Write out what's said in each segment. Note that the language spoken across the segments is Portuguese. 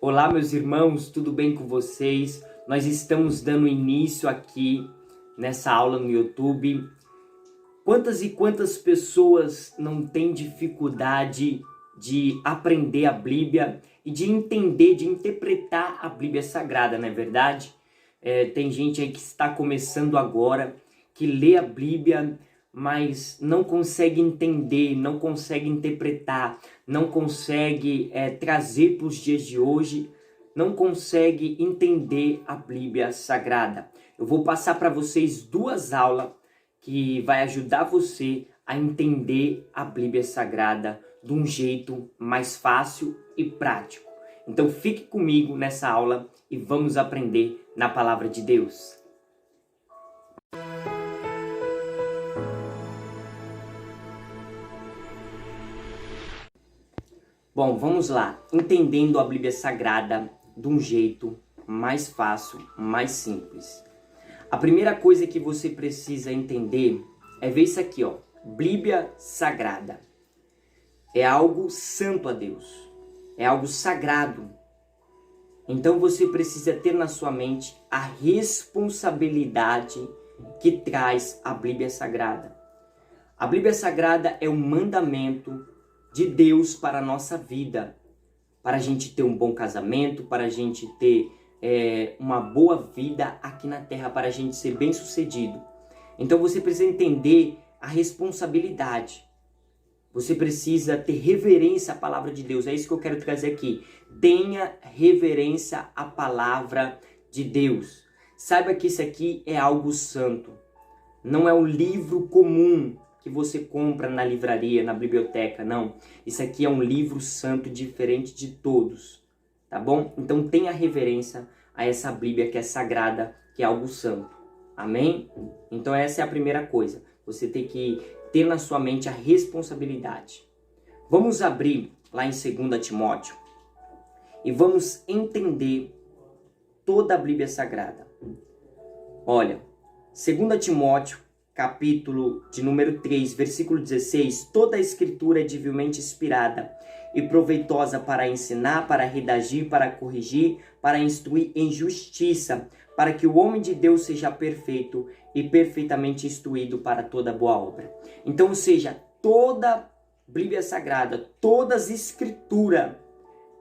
Olá, meus irmãos, tudo bem com vocês? Nós estamos dando início aqui nessa aula no YouTube. Quantas e quantas pessoas não têm dificuldade de aprender a Bíblia e de entender, de interpretar a Bíblia Sagrada, não é verdade? Tem gente aí que está começando agora, que lê a Bíblia, mas não consegue entender, não consegue interpretar, não consegue trazer para os dias de hoje, não consegue entender a Bíblia Sagrada. Eu vou passar para vocês duas aulas que vai ajudar você a entender a Bíblia Sagrada de um jeito mais fácil e prático. Então fique comigo nessa aula e vamos aprender na Palavra de Deus. Bom, vamos lá. Entendendo a Bíblia Sagrada de um jeito mais fácil, mais simples. A primeira coisa que você precisa entender é ver isso aqui, ó. Bíblia Sagrada. É algo santo a Deus. É algo sagrado. Então você precisa ter na sua mente a responsabilidade que traz a Bíblia Sagrada. A Bíblia Sagrada é um mandamento de Deus para a nossa vida, para a gente ter um bom casamento, para a gente ter uma boa vida aqui na terra, para a gente ser bem sucedido. Então você precisa entender a responsabilidade. Você precisa ter reverência à palavra de Deus. É isso que eu quero trazer aqui. Tenha reverência à palavra de Deus. Saiba que isso aqui é algo santo. Não é um livro comum que você compra na livraria, na biblioteca, não. Isso aqui é um livro santo diferente de todos, tá bom? Então tenha reverência a essa Bíblia que é sagrada, que é algo santo. Amém? Então essa é a primeira coisa. Você tem que ter na sua mente a responsabilidade. Vamos abrir lá em 2 Timóteo e vamos entender toda a Bíblia Sagrada. Olha, 2 Timóteo, capítulo de número 3, versículo 16, toda a escritura é divinamente inspirada e proveitosa para ensinar, para redigir, para corrigir, para instruir em justiça, para que o homem de Deus seja perfeito e perfeitamente instruído para toda boa obra. Então, ou seja, toda a Bíblia Sagrada, toda as escrituras,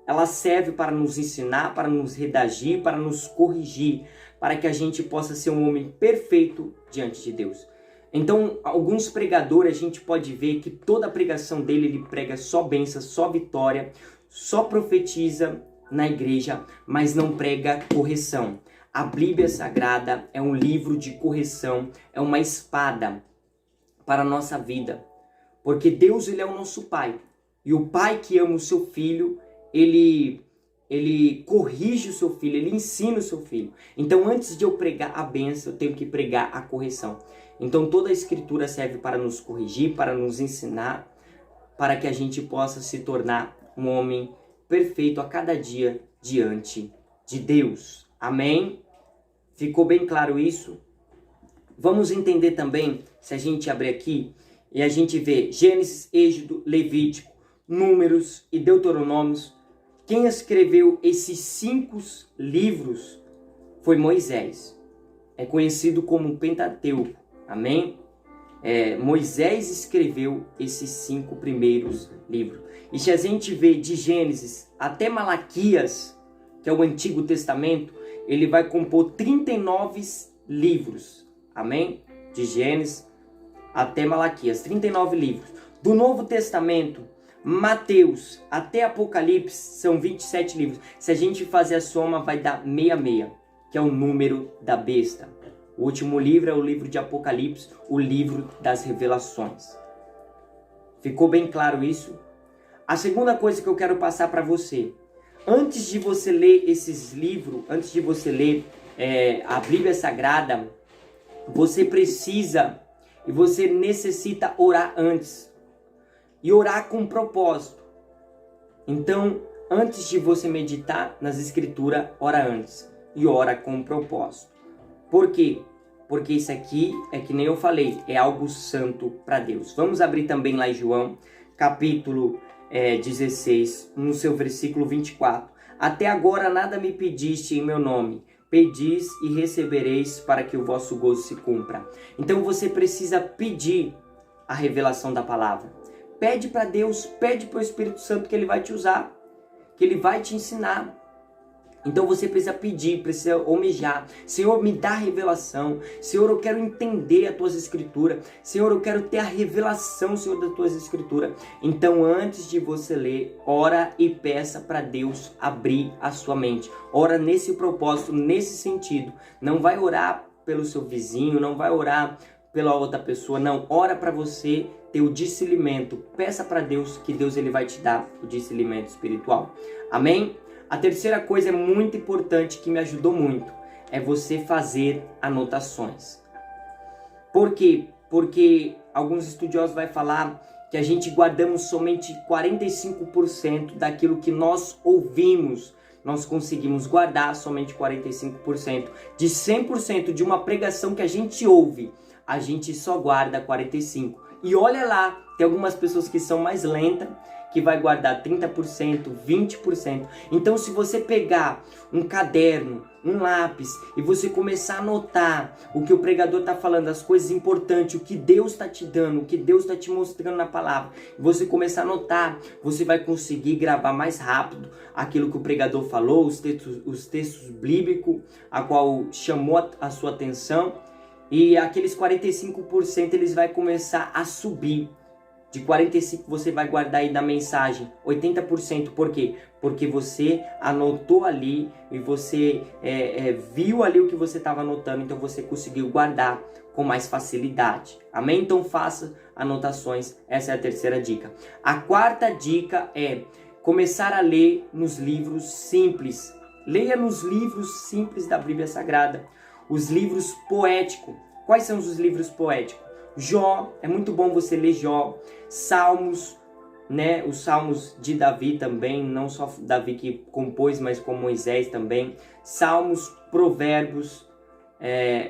ela serve para nos ensinar, para nos redigir, para nos corrigir, para que a gente possa ser um homem perfeito diante de Deus. Então, alguns pregadores, a gente pode ver que toda a pregação dele, ele prega só bênção, só vitória, só profetiza na igreja, mas não prega correção. A Bíblia Sagrada é um livro de correção, é uma espada para a nossa vida. Porque Deus, ele é o nosso Pai. E o Pai que ama o seu filho, ele corrige o seu filho, ele ensina o seu filho. Então, antes de eu pregar a bênção, eu tenho que pregar a correção. Então, toda a escritura serve para nos corrigir, para nos ensinar, para que a gente possa se tornar um homem perfeito a cada dia diante de Deus. Amém? Ficou bem claro isso? Vamos entender também, se a gente abrir aqui, e a gente vê Gênesis, Êxodo, Levítico, Números e Deuteronômios. Quem escreveu esses 5 livros foi Moisés. É conhecido como Pentateuco. Amém? Moisés escreveu esses 5 primeiros livros. E se a gente vê de Gênesis até Malaquias, que é o Antigo Testamento, ele vai compor 39 livros. Amém? De Gênesis até Malaquias, 39 livros. Do Novo Testamento, Mateus até Apocalipse, são 27 livros. Se a gente fazer a soma, vai dar 66, que é o número da besta. O último livro é o livro de Apocalipse, o livro das revelações. Ficou bem claro isso? A segunda coisa que eu quero passar para você. Antes de você ler esses livros, antes de você ler a Bíblia Sagrada, você precisa e você necessita orar antes. E orar com propósito. Então, antes de você meditar nas escrituras, ora antes. E ora com propósito. Por quê? Porque isso aqui é que nem eu falei, é algo santo para Deus. Vamos abrir também lá em João, capítulo 16, no seu versículo 24. Até agora nada me pediste em meu nome. Pedis e recebereis para que o vosso gozo se cumpra. Então você precisa pedir a revelação da palavra. Pede para Deus, pede para o Espírito Santo que Ele vai te usar, que Ele vai te ensinar. Então você precisa pedir, precisa almejar. Senhor, me dá revelação. Senhor, eu quero entender as tuas escrituras. Senhor, eu quero ter a revelação, Senhor, das tuas escrituras. Então, antes de você ler, ora e peça para Deus abrir a sua mente. Ora nesse propósito, nesse sentido. Não vai orar pelo seu vizinho, não vai orar pela outra pessoa, não. Ora para você ter o discernimento. Peça para Deus que Deus ele vai te dar o discernimento espiritual. Amém? A terceira coisa é muito importante que me ajudou muito, é você fazer anotações. Por quê? Porque alguns estudiosos vão falar que a gente guardamos somente 45% daquilo que nós ouvimos. Nós conseguimos guardar somente 45%. De 100% de uma pregação que a gente ouve, a gente só guarda 45%. E olha lá, tem algumas pessoas que são mais lentas, que vai guardar 30%, 20%. Então, se você pegar um caderno, um lápis, e você começar a anotar o que o pregador está falando, as coisas importantes, o que Deus está te dando, o que Deus está te mostrando na palavra, e você começar a anotar, você vai conseguir gravar mais rápido aquilo que o pregador falou, os textos bíblicos, a qual chamou a sua atenção, e aqueles 45% eles vai começar a subir. De 45% você vai guardar aí da mensagem, 80%, por quê? Porque você anotou ali e você viu ali o que você estava anotando, então você conseguiu guardar com mais facilidade. Amém? Então faça anotações, essa é a terceira dica. A quarta dica é começar a ler nos livros simples. Leia nos livros simples da Bíblia Sagrada, os livros poéticos. Quais são os livros poéticos? Jó, é muito bom você ler Jó, Salmos, né? Os Salmos de Davi também, não só Davi que compôs, mas com Moisés também. Salmos, Provérbios,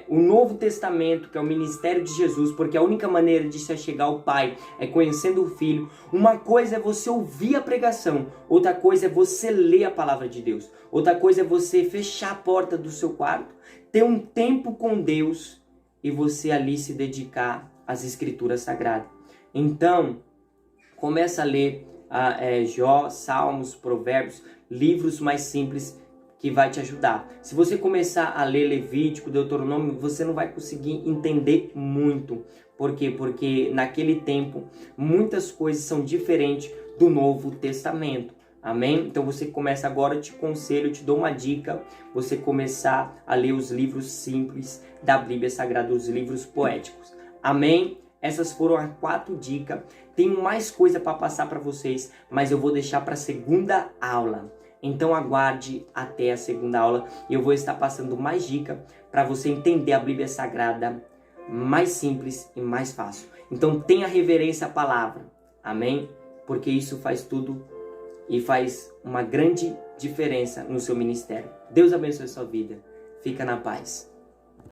o Novo Testamento, que é o ministério de Jesus, porque a única maneira de se chegar ao Pai é conhecendo o Filho. Uma coisa é você ouvir a pregação, outra coisa é você ler a palavra de Deus, outra coisa é você fechar a porta do seu quarto, ter um tempo com Deus e você ali se dedicar às Escrituras Sagradas. Então, começa a ler Jó, Salmos, Provérbios, livros mais simples que vai te ajudar. Se você começar a ler Levítico, Deuteronômio, você não vai conseguir entender muito. Por quê? Porque naquele tempo muitas coisas são diferentes do Novo Testamento. Amém? Então você começa agora, eu te aconselho, eu te dou uma dica, você começar a ler os livros simples da Bíblia Sagrada, os livros poéticos. Amém? Essas foram as 4 dicas. Tenho mais coisa para passar para vocês, mas eu vou deixar para a segunda aula. Então aguarde até a segunda aula e eu vou estar passando mais dicas para você entender a Bíblia Sagrada mais simples e mais fácil. Então tenha reverência à palavra. Amém? Porque isso faz tudo e faz uma grande diferença no seu ministério. Deus abençoe a sua vida. Fica na paz.